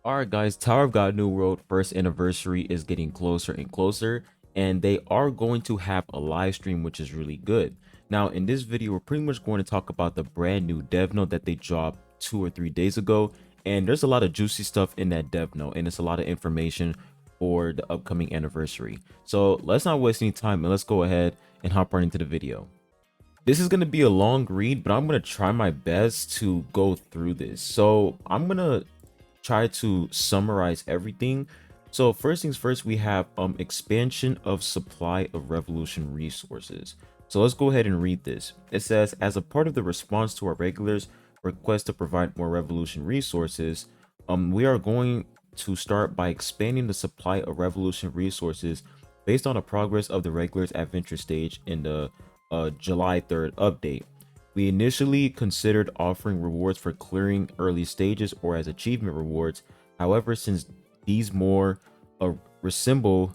Alright guys, Tower of God New World first anniversary is getting closer and closer, and they are going to have a live stream, which is really good. Now in this video, we're pretty much going to talk about the brand new dev note that they dropped 2 or 3 days ago, and there's a lot of juicy stuff in that dev note, and it's a lot of information for the upcoming anniversary. So let's not waste any time and let's go ahead and hop right into the video. This is going to be a long read, but I'm going to try my best to go through this. So I'm going to try to summarize everything. So first things first, we have expansion of supply of revolution resources. So let's go ahead and read this. It says, as a part of the response to our regulars request to provide more revolution resources, we are going to start by expanding the supply of revolution resources based on the progress of the regulars adventure stage in the July 3rd update. We initially considered offering rewards for clearing early stages or as achievement rewards. However, since these more resemble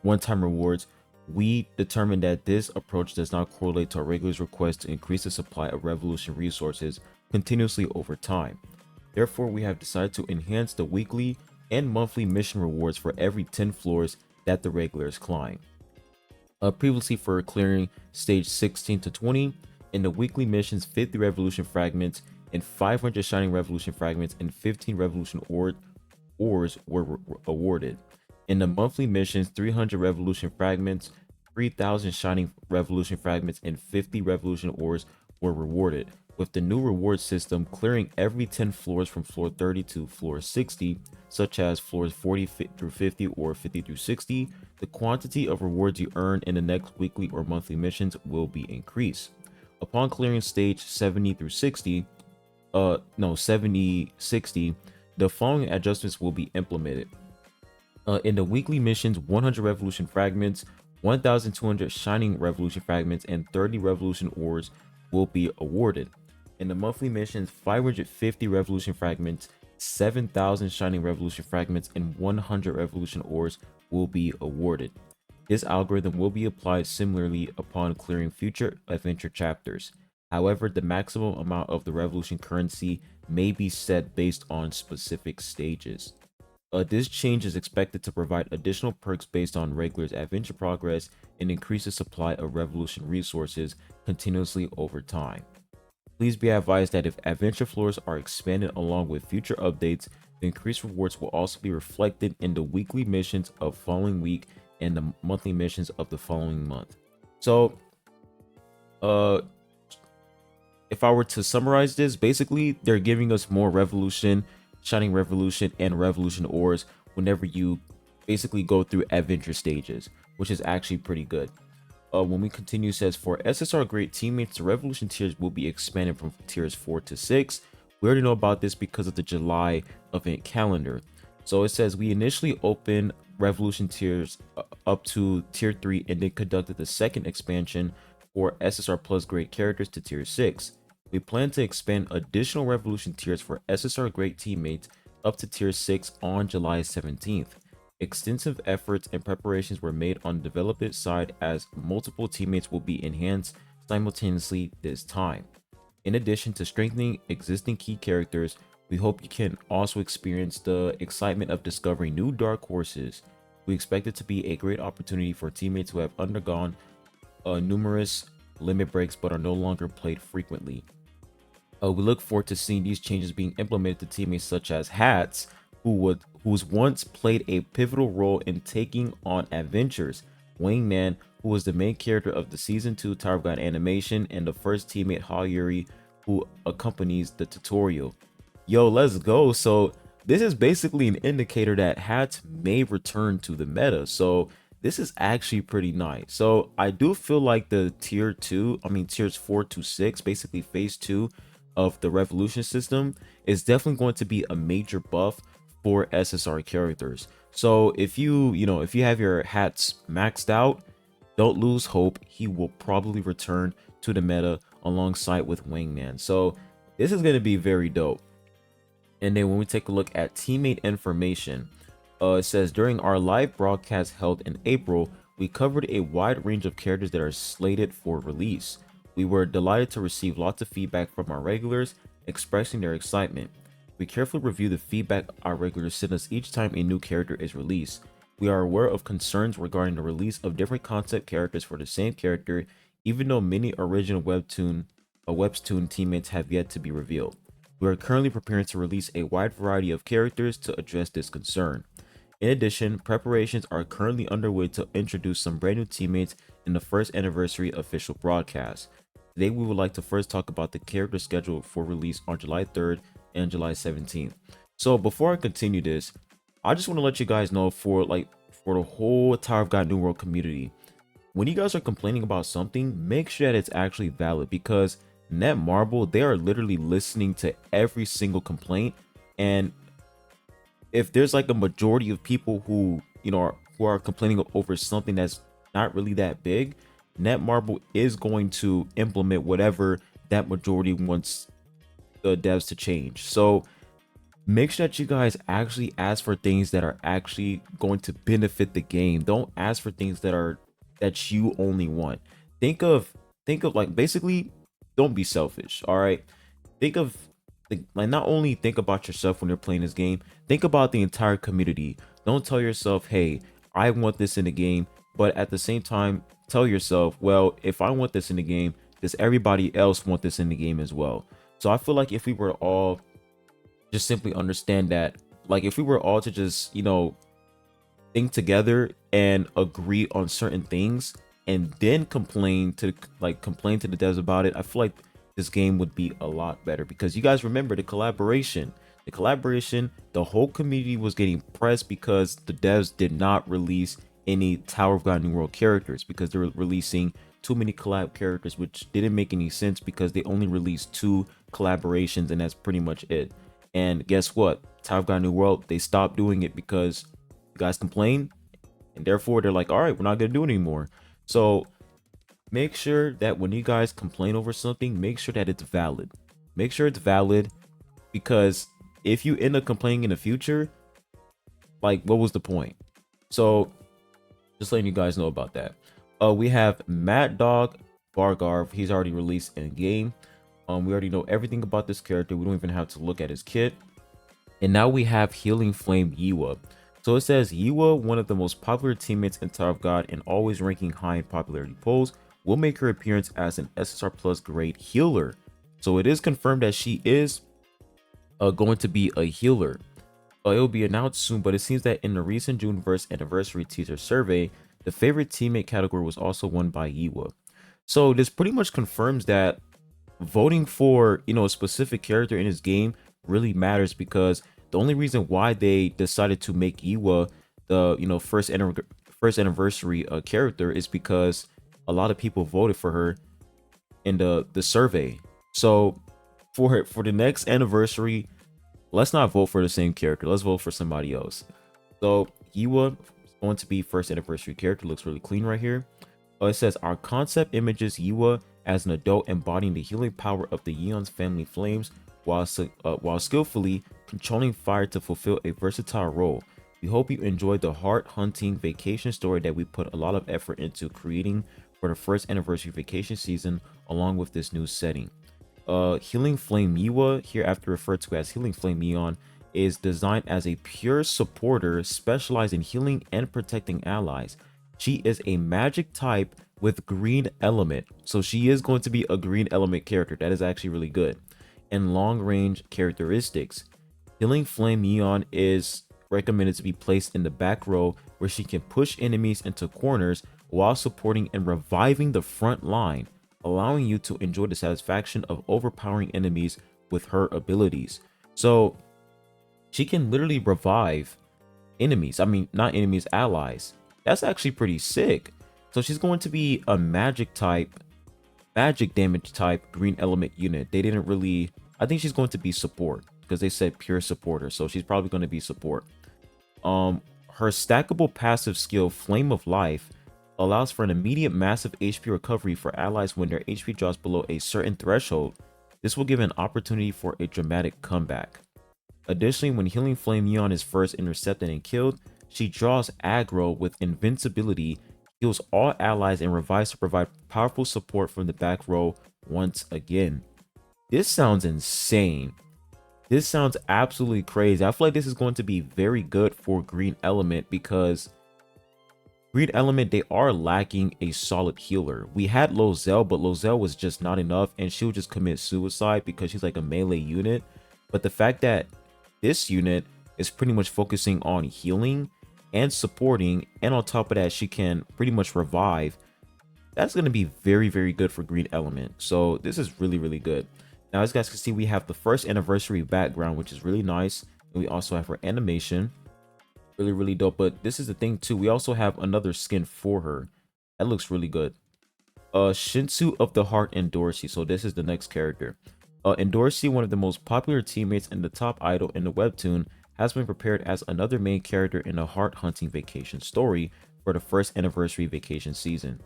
one-time rewards, we determined that this approach does not correlate to our regulars' request to increase the supply of revolution resources continuously over time. Therefore, we have decided to enhance the weekly and monthly mission rewards for every 10 floors that the regulars climb. Previously for clearing stage 16 to 20, in the weekly missions, 50 revolution fragments and 500 shining revolution fragments and 15 revolution ores were awarded. In the monthly missions, 300 revolution fragments, 3,000 shining revolution fragments, and 50 revolution ores were rewarded. With the new reward system, clearing every 10 floors from floor 30 to floor 60, such as floors 40 through 50 or 50 through 60, the quantity of rewards you earn in the next weekly or monthly missions will be increased. Upon clearing stage 70 through 60, 60, the following adjustments will be implemented. In the weekly missions, 100 revolution fragments, 1,200 shining revolution fragments, and 30 revolution ores will be awarded. In the monthly missions, 550 revolution fragments, 7,000 shining revolution fragments, and 100 revolution ores will be awarded. This algorithm will be applied similarly upon clearing future adventure chapters. However, the maximum amount of the revolution currency may be set based on specific stages. This change is expected to provide additional perks based on regulars' adventure progress and increase the supply of revolution resources continuously over time. Please be advised that if adventure floors are expanded along with future updates, the increased rewards will also be reflected in the weekly missions of following week and the monthly missions of the following month. So, uh, if I were to summarize this, basically they're giving us more revolution, shining revolution, and revolution ores whenever you basically go through adventure stages, which is actually pretty good. When we continue, says for SSR great teammates, the revolution tiers will be expanded from tiers 4 to 6. We already know about this because of the July event calendar. So it says we initially opened revolution tiers up to tier 3 and then conducted the second expansion for SSR plus great characters to tier 6. We plan to expand additional revolution tiers for SSR great teammates up to tier 6 on July 17th. Extensive efforts and preparations were made on the development side as multiple teammates will be enhanced simultaneously this time. In addition to strengthening existing key characters, we hope you can also experience the excitement of discovering new dark horses. We expect it to be a great opportunity for teammates who have undergone numerous limit breaks but are no longer played frequently. We look forward to seeing these changes being implemented to teammates such as Hats, who's once played a pivotal role in taking on adventures, Wingman, who was the main character of the Season 2 Tower of God animation, and the first teammate Hayuri, who accompanies the tutorial. Yo, let's go. So this is basically an indicator that Hats may return to the meta. So this is actually pretty nice. So I do feel like the tiers 4 to 6, basically phase 2 of the revolution system, is definitely going to be a major buff for SSR characters. So if if you have your Hats maxed out, don't lose hope. He will probably return to the meta alongside with Wingman. So this is going to be very dope. And then when we take a look at teammate information, it says during our live broadcast held in April, we covered a wide range of characters that are slated for release. We were delighted to receive lots of feedback from our regulars expressing their excitement. We carefully review the feedback our regulars send us each time a new character is released. We are aware of concerns regarding the release of different concept characters for the same character, even though many original Webtoon teammates have yet to be revealed. We are currently preparing to release a wide variety of characters to address this concern. In addition, preparations are currently underway to introduce some brand new teammates in the first anniversary official broadcast. Today, we would like to first talk about the character schedule for release on July 3rd and July 17th. So before I continue this, I just want to let you guys know for the whole Tower of God New World community, when you guys are complaining about something, make sure that it's actually valid, because Netmarble, they are literally listening to every single complaint. And if there's like a majority of people who who are complaining over something that's not really that big, Netmarble is going to implement whatever that majority wants the devs to change. So make sure that you guys actually ask for things that are actually going to benefit the game. Don't ask for things that you only want. Think of like, basically, don't be selfish. All right, think of like, not only think about yourself when you're playing this game, think about the entire community. Don't tell yourself, hey, I want this in the game, but at the same time tell yourself, well, if I want this in the game, does everybody else want this in the game as well? So I feel like if we were all just simply understand that, like, if we were all to just think together and agree on certain things and then complain to the devs about it, I feel like this game would be a lot better. Because you guys remember the whole community was getting pressed because the devs did not release any Tower of God New World characters, because they were releasing too many collab characters, which didn't make any sense because they only released 2 collaborations and that's pretty much it. And guess what? Tower of God New World, they stopped doing it because you guys complain, and therefore they're like, all right, we're not gonna do it anymore. So make sure that when you guys complain over something, make sure that it's valid. Make sure it's valid, because if you end up complaining in the future, like, what was the point? So just letting you guys know about that. We have Mad Dog Bargarv. He's already released in game. We already know everything about this character. We don't even have to look at his kit. And now we have Healing Flame Yiwa. So it says Yiwa, one of the most popular teammates in Tower of God and always ranking high in popularity polls, will make her appearance as an SSR Plus grade healer. So it is confirmed that she is going to be a healer. It will be announced soon, but it seems that in the recent Juneverse anniversary teaser survey, the favorite teammate category was also won by Yiwa. So this pretty much confirms that voting for a specific character in this game really matters, because the only reason why they decided to make Yiwa the first anniversary character is because a lot of people voted for her in the survey. So for the next anniversary, let's not vote for the same character. Let's vote for somebody else. So Yiwa is going to be first anniversary character. Looks really clean right here. It says our concept images Yiwa as an adult embodying the healing power of the Yeon's family flames, while skillfully controlling fire to fulfill a versatile role. We hope you enjoyed the heart-hunting vacation story that we put a lot of effort into creating for the first anniversary vacation season, along with this new setting. Healing Flame Yiwa, hereafter referred to as Healing Flame Yeon, is designed as a pure supporter specialized in healing and protecting allies. She is a magic type with green element, so she is going to be a green element character. That is actually really good. And long range characteristics. Healing Flame Yeon is recommended to be placed in the back row, where she can push enemies into corners while supporting and reviving the front line, allowing you to enjoy the satisfaction of overpowering enemies with her abilities. So she can literally revive enemies. I mean, not enemies, allies. That's actually pretty sick. So she's going to be a magic damage type green element unit. They didn't really, I think she's going to be support, because they said pure supporter, so she's probably going to be support. Her stackable passive skill, Flame of Life, allows for an immediate massive HP recovery for allies when their HP drops below a certain threshold. This will give an opportunity for a dramatic comeback. Additionally, when Healing Flame Yeon is first intercepted and killed, she draws aggro with invincibility, heals all allies, and revives to provide powerful support from the back row once again. This sounds insane. This sounds absolutely crazy. I feel like this is going to be very good for Green Element because Green Element, they are lacking a solid healer. We had Lozelle, but Lozelle was just not enough, and she'll just commit suicide because she's like a melee unit. But the fact that this unit is pretty much focusing on healing and supporting, and on top of that, she can pretty much revive. That's going to be very, very good for Green Element. So this is really, really good. Now, as you guys can see, we have the first anniversary background, which is really nice. And we also have her animation. Really, really dope. But this is the thing too. We also have another skin for her. That looks really good. Shinsu of the Heart and Dorsey. So this is the next character. And Dorsey, one of the most popular teammates and the top idol in the webtoon, has been prepared as another main character in a heart hunting vacation story for the first anniversary vacation season.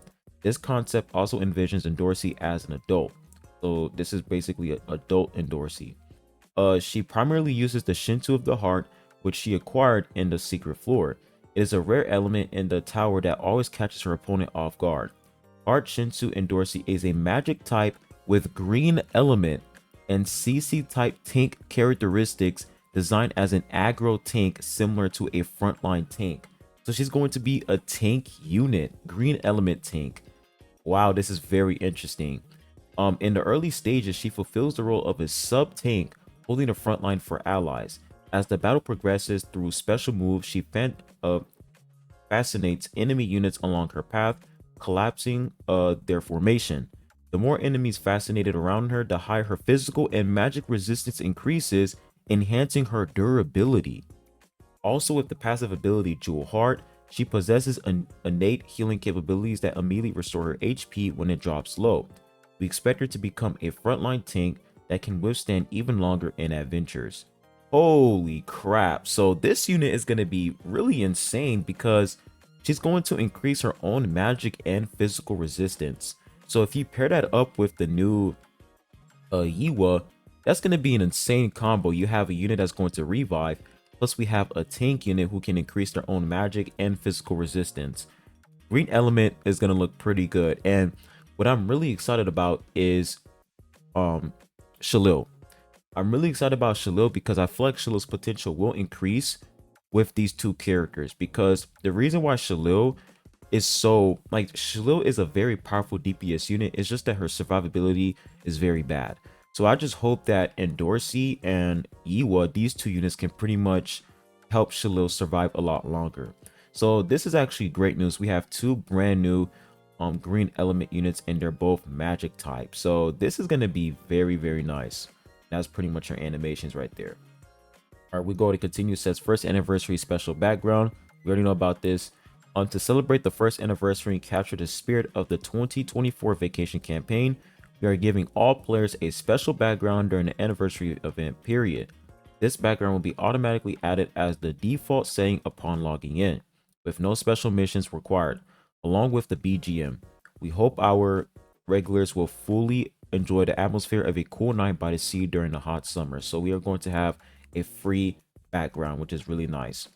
This concept also envisions Dorsey as an adult. So this is basically an adult Dorsey. She primarily uses the Shinsu of the Heart, which she acquired in the secret floor. It is a rare element in the tower that always catches her opponent off guard. Heart Shinsu Dorsey is a magic type with green element and CC type tank characteristics, designed as an aggro tank similar to a frontline tank. So she's going to be a tank unit, green element tank. Wow, this is very interesting. In the early stages, she fulfills the role of a sub-tank holding the front line for allies. As the battle progresses through special moves, she fascinates enemy units along her path, collapsing their formation. The more enemies fascinated around her, the higher her physical and magic resistance increases, enhancing her durability. Also, with the passive ability Jewel Heart, she possesses innate healing capabilities that immediately restore her HP when it drops low. We expect her to become a frontline tank that can withstand even longer in adventures. Holy crap. So this unit is going to be really insane because she's going to increase her own magic and physical resistance. So if you pair that up with the new Yiwa, that's going to be an insane combo. You have a unit that's going to revive, plus we have a tank unit who can increase their own magic and physical resistance. Green Element is going to look pretty good. And what I'm really excited about is Shalil. I'm really excited about Shalil because I feel like Shalil's potential will increase with these two characters, because the reason why Shalil is so, like, Shalil is a very powerful DPS unit. It's just that her survivability is very bad. So I just hope that Dorsey and Iwa, these two units, can pretty much help Shalil survive a lot longer. So this is actually great news. We have two brand new green element units, and they're both magic type. So this is going to be very, very nice. That's pretty much our animations right there. All right, we go to continue. It says first anniversary special background. We already know about this. To celebrate the first anniversary and capture the spirit of the 2024 vacation campaign, we are giving all players a special background during the anniversary event period. This background will be automatically added as the default setting upon logging in, with no special missions required, along with the BGM. We hope our regulars will fully enjoy the atmosphere of a cool night by the sea during the hot summer. So we are going to have a free background, which is really nice.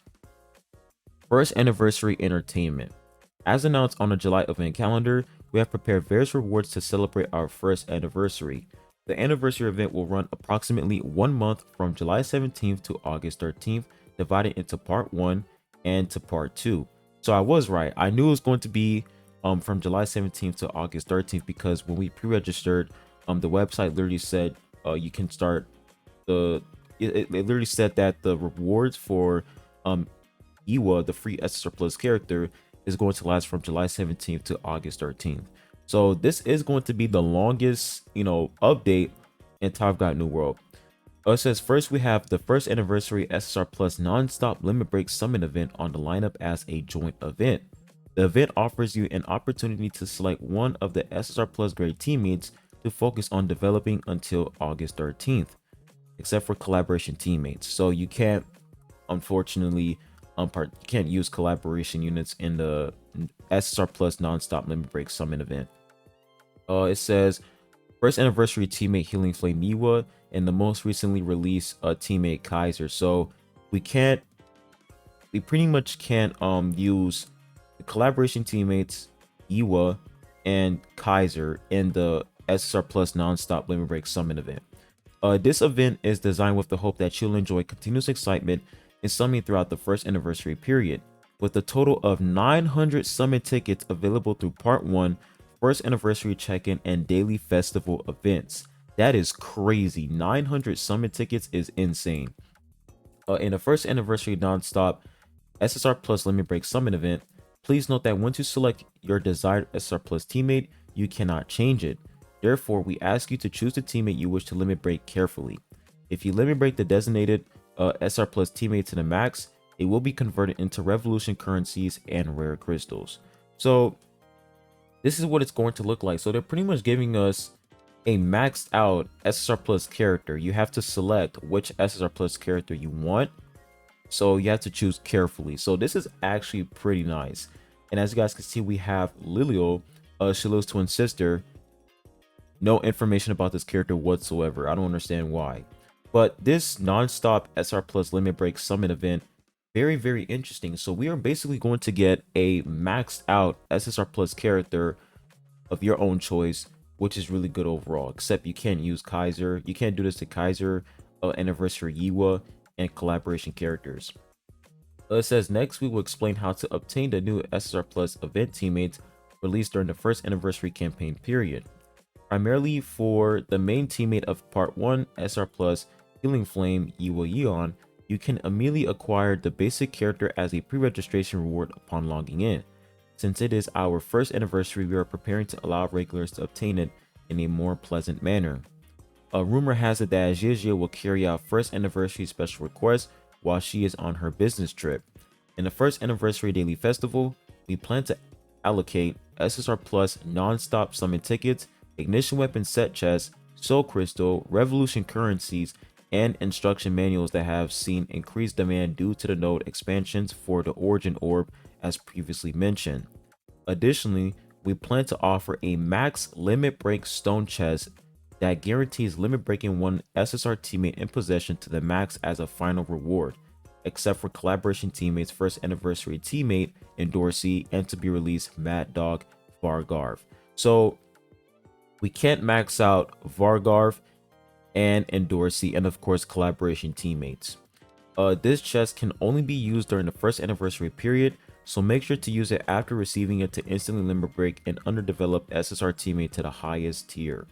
First anniversary entertainment. As announced on the July event calendar, we have prepared various rewards to celebrate our first anniversary. The anniversary event will run approximately 1 month from July 17th to August 13th, divided into part 1 and to part 2. So I was right. I knew it was going to be from July 17th to August 13th, because when we pre-registered, the website literally said you can start it literally said that the rewards for Iwa, the free SSR Plus character, is going to last from July 17th to August 13th. So this is going to be the longest, update in Top Got New World. It says first we have the first anniversary SSR Plus non-stop limit break summon event on the lineup as a joint event. The event offers you an opportunity to select one of the SSR Plus grade teammates to focus on developing until August 13th, except for collaboration teammates. So you can't, unfortunately, you can't use collaboration units in the SSR Plus non-stop limit break summon event. It says first anniversary teammate Healing Flame Iwa and the most recently released teammate Kaiser. So we pretty much can't use the collaboration teammates Iwa and Kaiser in the SSR Plus non-stop limit break summon event. This event is designed with the hope that you'll enjoy continuous excitement and summoning throughout the first anniversary period. With a total of 900 summon tickets available through Part 1, first anniversary check-in, and daily festival events. That is crazy. 900 summon tickets is insane. In the first anniversary non-stop SSR Plus Limit Break Summon event, please note that once you select your desired SSR Plus teammate, you cannot change it. Therefore, we ask you to choose the teammate you wish to limit break carefully. If you limit break the designated SR Plus teammate to the max, it will be converted into Revolution currencies and rare crystals. So this is what it's going to look like. So they're pretty much giving us a maxed out SSR Plus character. You have to select which SSR Plus character you want. So you have to choose carefully. So this is actually pretty nice. And as you guys can see, we have Lilio, Shiloh's twin sister. No information about this character whatsoever. I don't understand why. But this non-stop SR Plus Limit Break Summon event, very, very interesting. So we are basically going to get a maxed out SSR Plus character of your own choice, which is really good overall. Except you can't use Kaiser. You can't do this to Kaiser, Anniversary Yiwa, and collaboration characters. It says next we will explain how to obtain the new SSR Plus event teammates released during the first anniversary campaign period. Primarily for the main teammate of Part 1 SR Plus Healing Flame Yiwa Yeon, you can immediately acquire the basic character as a pre-registration reward upon logging in. Since it is our first anniversary, we are preparing to allow regulars to obtain it in a more pleasant manner. A rumor has it that Jijia will carry out first anniversary special requests while she is on her business trip. In the first anniversary daily festival, we plan to allocate SSR Plus non-stop summon tickets, ignition weapon set chests, soul crystal, revolution currencies, and instruction manuals that have seen increased demand due to the node expansions for the origin orb as previously mentioned. Additionally, we plan to offer a max limit break stone chest that guarantees limit breaking one SSR teammate in possession to the max as a final reward, except for collaboration teammates first anniversary teammate in Dorsey and to be released Mad Dog Vargarv. So we can't max out Vargarv and Endorsey and of course collaboration teammates. This chest can only be used during the first anniversary period, so make sure to use it after receiving it to instantly limit break an underdeveloped SSR teammate to the highest tier.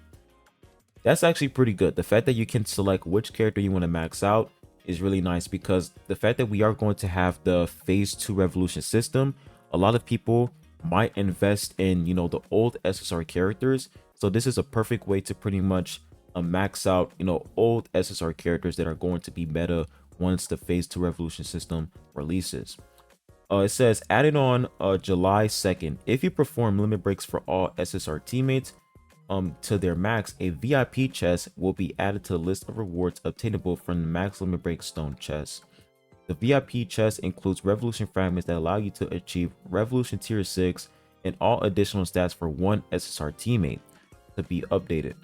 That's actually pretty good. The fact that you can select which character you want to max out is really nice, because the fact that we are going to have the phase 2 revolution system, a lot of people might invest in, you know, the old SSR characters. So this is a perfect way to pretty much max out, you know, old SSR characters that are going to be meta once the phase 2 revolution system releases. It says added on July 2nd, if you perform limit breaks for all SSR teammates to their max, a VIP chest will be added to the list of rewards obtainable from the max limit break stone chest. The VIP chest includes revolution fragments that allow you to achieve revolution tier 6 and all additional stats for one SSR teammate to be updated.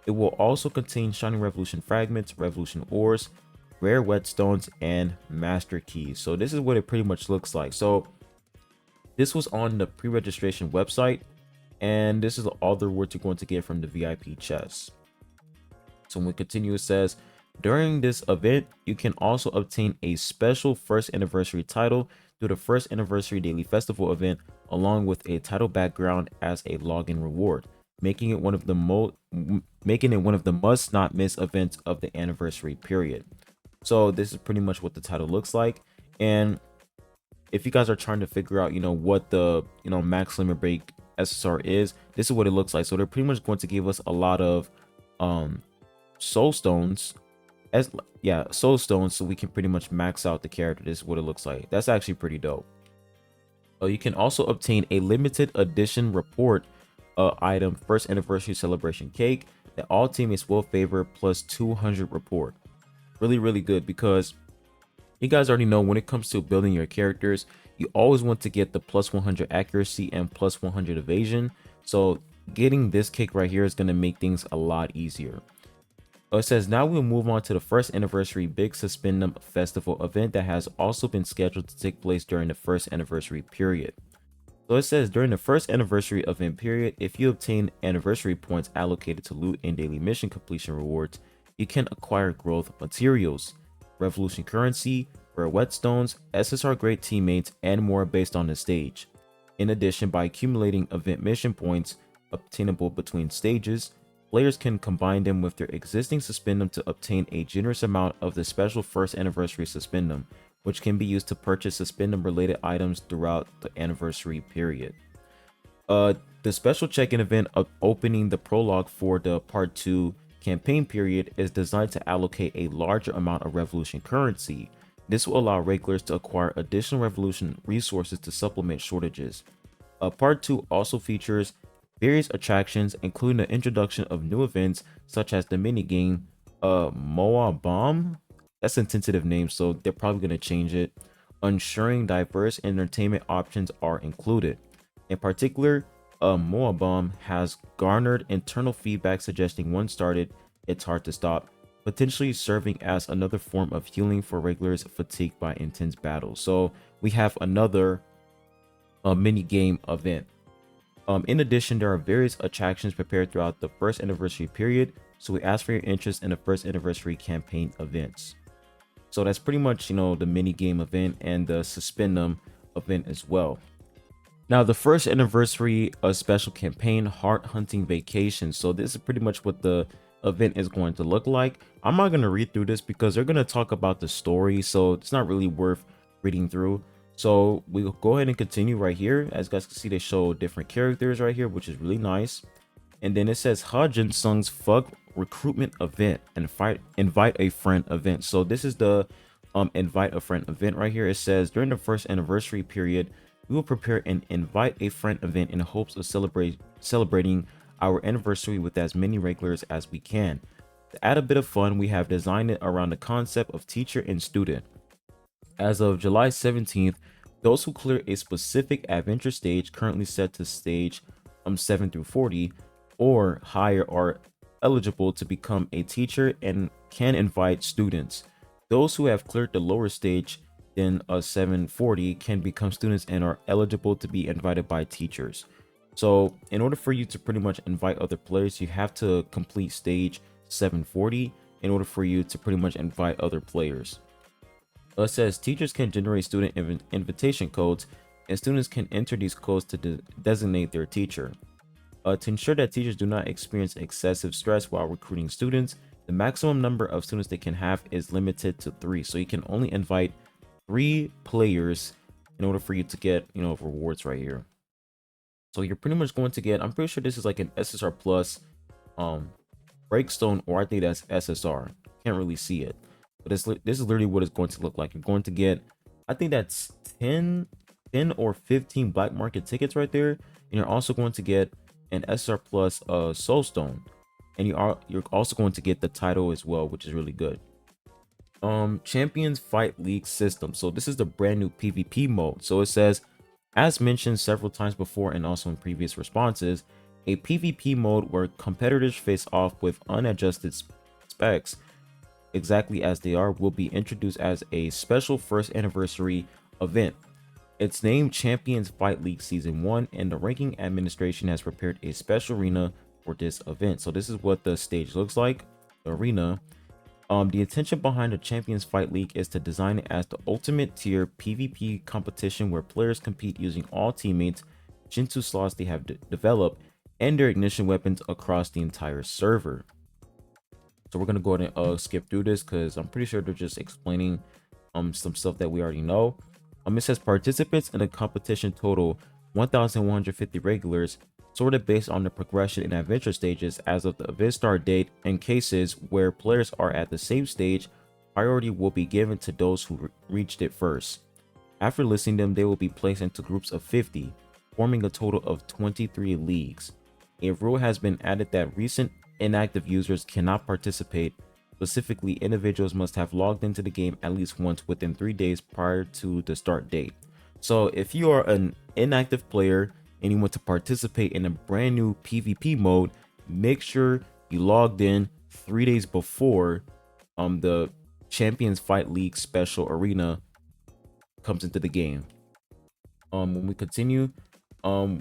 It will also contain shining revolution fragments, revolution ores, rare whetstones, and master keys. So this is what it pretty much looks like. So this was on the pre-registration website, and this is all the rewards you're going to get from the VIP chests. So when we continue, it says during this event you can also obtain a special first anniversary title through the first anniversary daily festival event, along with a title background as a login reward, making it one of the must not miss events of the anniversary period. So this is pretty much what the title looks like. And if you guys are trying to figure out, you know, what the, you know, max limit break SSR is, this is what it looks like. So they're pretty much going to give us a lot of soul stones, soul stones, so we can pretty much max out the character. This is what it looks like. That's actually pretty dope. You can also obtain a limited edition report item, first anniversary celebration cake, that all teammates will favor plus 200 report. Really, really good, because you guys already know when it comes to building your characters, you always want to get the plus 100 accuracy and plus 100 evasion. So getting this cake right here is going to make things a lot easier. It says now we'll move on to the first anniversary Big Suspendum Festival event that has also been scheduled to take place during the first anniversary period. So it says during the first anniversary event period, if you obtain anniversary points allocated to loot and daily mission completion rewards, you can acquire growth materials, revolution currency, rare whetstones, SSR grade teammates, and more based on the stage. In addition, by accumulating event mission points obtainable between stages, players can combine them with their existing suspendum to obtain a generous amount of the special first anniversary suspendum, which can be used to purchase suspendum related items throughout the anniversary period. The special check-in event of opening the prologue for the Part 2 campaign period is designed to allocate a larger amount of Revolution currency. This will allow regulars to acquire additional Revolution resources to supplement shortages. Part 2 also features various attractions, including the introduction of new events such as the minigame Moa Bomb. That's a tentative name, so they're probably going to change it. Ensuring diverse entertainment options are included. In particular, Moa Bomb has garnered internal feedback suggesting once started, it's hard to stop, potentially serving as another form of healing for regulars fatigued by intense battles. So we have another mini game event. In addition, there are various attractions prepared throughout the first anniversary period, so we ask for your interest in the first anniversary campaign events. So that's pretty much, the mini game event and the suspendum event as well. Now, the first anniversary special campaign, Heart Hunting Vacation. So this is pretty much what the event is going to look like. I'm not going to read through this because they're going to talk about the story, so it's not really worth reading through. So we'll go ahead and continue right here. As you guys can see, they show different characters right here, which is really nice. And then it says Hajin Sung's Fug Recruitment Event and Invite a Friend event. So this is the Invite a Friend event right here. It says during the first anniversary period, we will prepare an Invite a Friend event in hopes of celebrating our anniversary with as many regulars as we can. To add a bit of fun, we have designed it around the concept of teacher and student. As of July 17th, those who clear a specific adventure stage currently set to stage 7 through 40 or higher are eligible to become a teacher and can invite students. Those who have cleared the lower stage than 740 can become students and are eligible to be invited by teachers. So in order for you to pretty much invite other players, you have to complete stage 740 in order for you to pretty much invite other players. It says teachers can generate student invitation codes, and students can enter these codes to designate their teacher. To ensure that teachers do not experience excessive stress while recruiting students, the maximum number of students they can have is limited to 3. So you can only invite 3 players in order for you to get, rewards right here. So you're pretty much going to get, I'm pretty sure this is like an SSR plus breakstone, or I think that's SSR. Can't really see it. But this is literally what it's going to look like. You're going to get, I think that's 10 or 15 black market tickets right there. And you're also going to get an SR plus soulstone. And you're also going to get the title as well, which is really good. Champions Fight League system. So this is the brand new PvP mode. So it says, as mentioned several times before and also in previous responses, a PvP mode where competitors face off with unadjusted specs exactly as they are will be introduced as a special first anniversary event. It's named Champions Fight League Season 1, and the ranking administration has prepared a special arena for this event. So this is what the stage looks like, the arena. The intention behind the Champions Fight League is to design it as the ultimate tier PvP competition where players compete using all teammates, Jinsu slots they have developed, and their ignition weapons across the entire server. So we're gonna go ahead and skip through this because I'm pretty sure they're just explaining some stuff that we already know. It says participants in the competition total 1,150 regulars, sorted based on the progression in adventure stages as of the event start date. In cases where players are at the same stage, priority will be given to those who reached it first. After listing them, they will be placed into groups of 50, forming a total of 23 leagues. A rule has been added that recent inactive users cannot participate. Specifically, individuals must have logged into the game at least once within 3 days prior to the start date. So if you are an inactive player and you want to participate in a brand new PvP mode, make sure you logged in 3 days before the Champions Fight League special arena comes into the game. When we continue,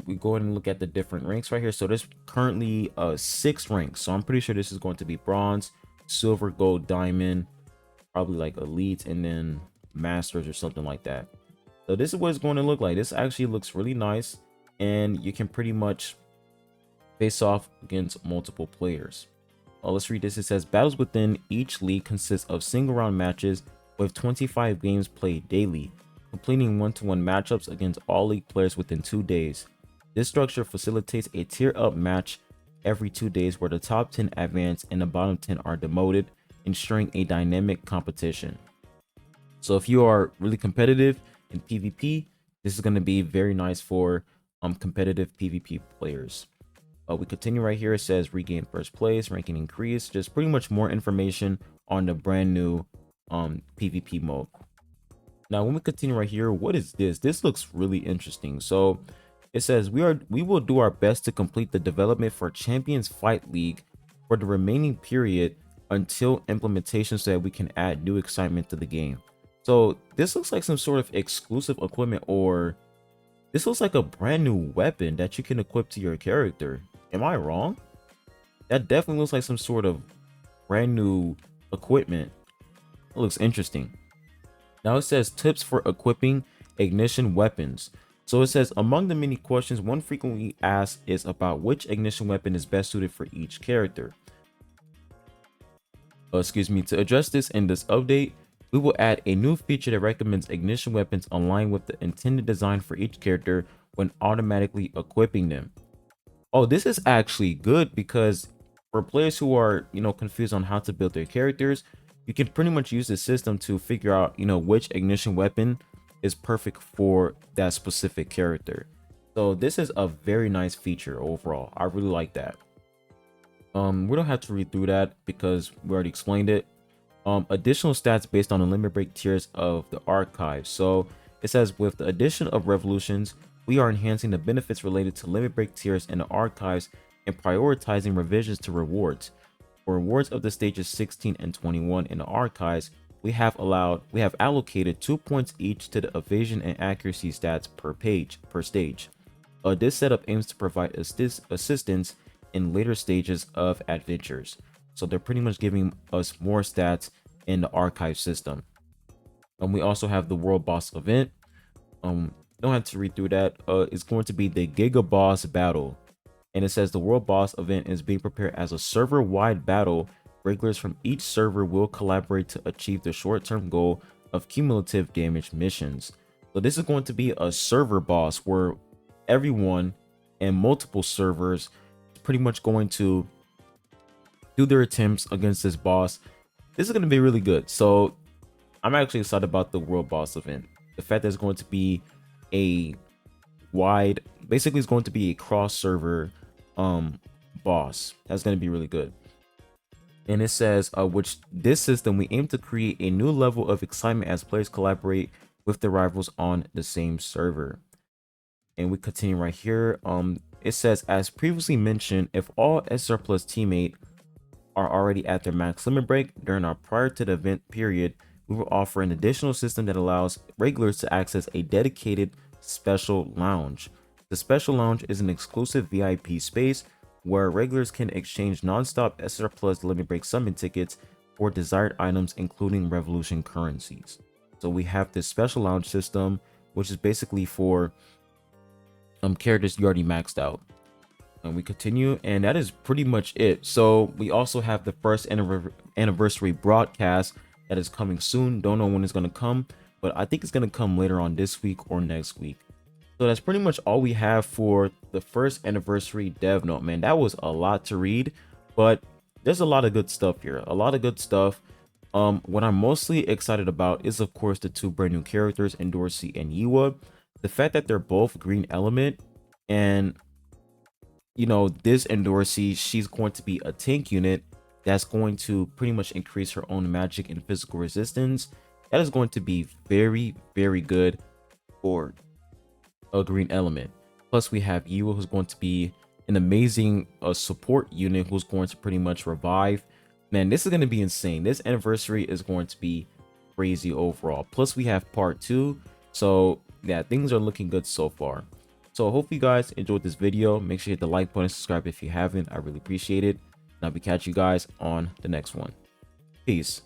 we go ahead and look at the different ranks right here. So there's currently 6 ranks, so I'm pretty sure this is going to be bronze, silver, gold, diamond, probably like elite, and then masters or something like that. So this is what it's going to look like. This actually looks really nice, and you can pretty much face off against multiple players. Let's read this. It says battles within each league consist of single round matches with 25 games played daily, completing one-to-one matchups against all league players within 2 days. This structure facilitates a tier up match every 2 days where the top 10 advance and the bottom 10 are demoted, ensuring a dynamic competition. So if you are really competitive in PvP, this is going to be very nice for competitive PvP players. We continue right here. It says regain first place, ranking increase, just pretty much more information on the brand new PvP mode. Now, when we continue right here, what is this? This looks really interesting. So it says we will do our best to complete the development for Champions Fight League for the remaining period until implementation so that we can add new excitement to the game. So this looks like some sort of exclusive equipment, or this looks like a brand new weapon that you can equip to your character. Am I wrong? That definitely looks like some sort of brand new equipment. It looks interesting. Now it says tips for equipping ignition weapons. So it says among the many questions one frequently asked is about which ignition weapon is best suited for each character. To address this in this update, we will add a new feature that recommends ignition weapons aligned with the intended design for each character when automatically equipping them. Oh, this is actually good because for players who are, confused on how to build their characters, you can pretty much use the system to figure out, which ignition weapon is perfect for that specific character. So this is a very nice feature overall. I really like that. We don't have to read through that because we already explained it. Additional stats based on the limit break tiers of the archive. So it says with the addition of revolutions, we are enhancing the benefits related to limit break tiers in the archives and prioritizing revisions to rewards. For rewards of the stages 16 and 21 in the archives, we have allocated 2 points each to the evasion and accuracy stats per stage. This setup aims to provide assistance in later stages of adventures. So they're pretty much giving us more stats in the archive system. We also have the world boss event. Don't have to read through that. It's going to be the Giga Boss battle. And it says the world boss event is being prepared as a server-wide battle. Regulars from each server will collaborate to achieve the short-term goal of cumulative damage missions. So this is going to be a server boss where everyone and multiple servers is pretty much going to do their attempts against this boss. This is going to be really good. So I'm actually excited about the world boss event. The fact that it's going to be a basically it's going to be a cross server boss. That's going to be really good. And it says which this system we aim to create a new level of excitement as players collaborate with their rivals on the same server. And we continue right here. It says as previously mentioned, if all SR Plus teammate are already at their max limit break during our prior to the event period, we will offer an additional system that allows regulars to access a dedicated special lounge. The special lounge is an exclusive VIP space where regulars can exchange non-stop SR Plus limit break summon tickets for desired items, including revolution currencies. So we have this special lounge system, which is basically for characters you already maxed out. And we continue, and that is pretty much it. So we also have the first anniversary broadcast that is coming soon. Don't know when it's going to come, but I think it's going to come later on this week or next week. So that's pretty much all we have for the first anniversary dev note, man. That was a lot to read, but there's a lot of good stuff here. A lot of good stuff. What I'm mostly excited about is, of course, the two brand new characters, Endorsi and Yiwa. The fact that they're both green element, and this Endorsi, she's going to be a tank unit that's going to pretty much increase her own magic and physical resistance. That is going to be very, very good for a green element. Plus we have Yiwa, who's going to be an amazing support unit who's going to pretty much revive. Man, this is going to be insane. This anniversary is going to be crazy overall. Plus we have part 2. So yeah, things are looking good so far. So I hope you guys enjoyed this video. Make sure you hit the like button, subscribe if you haven't. I really appreciate it. And I'll be catching you guys on the next one. Peace.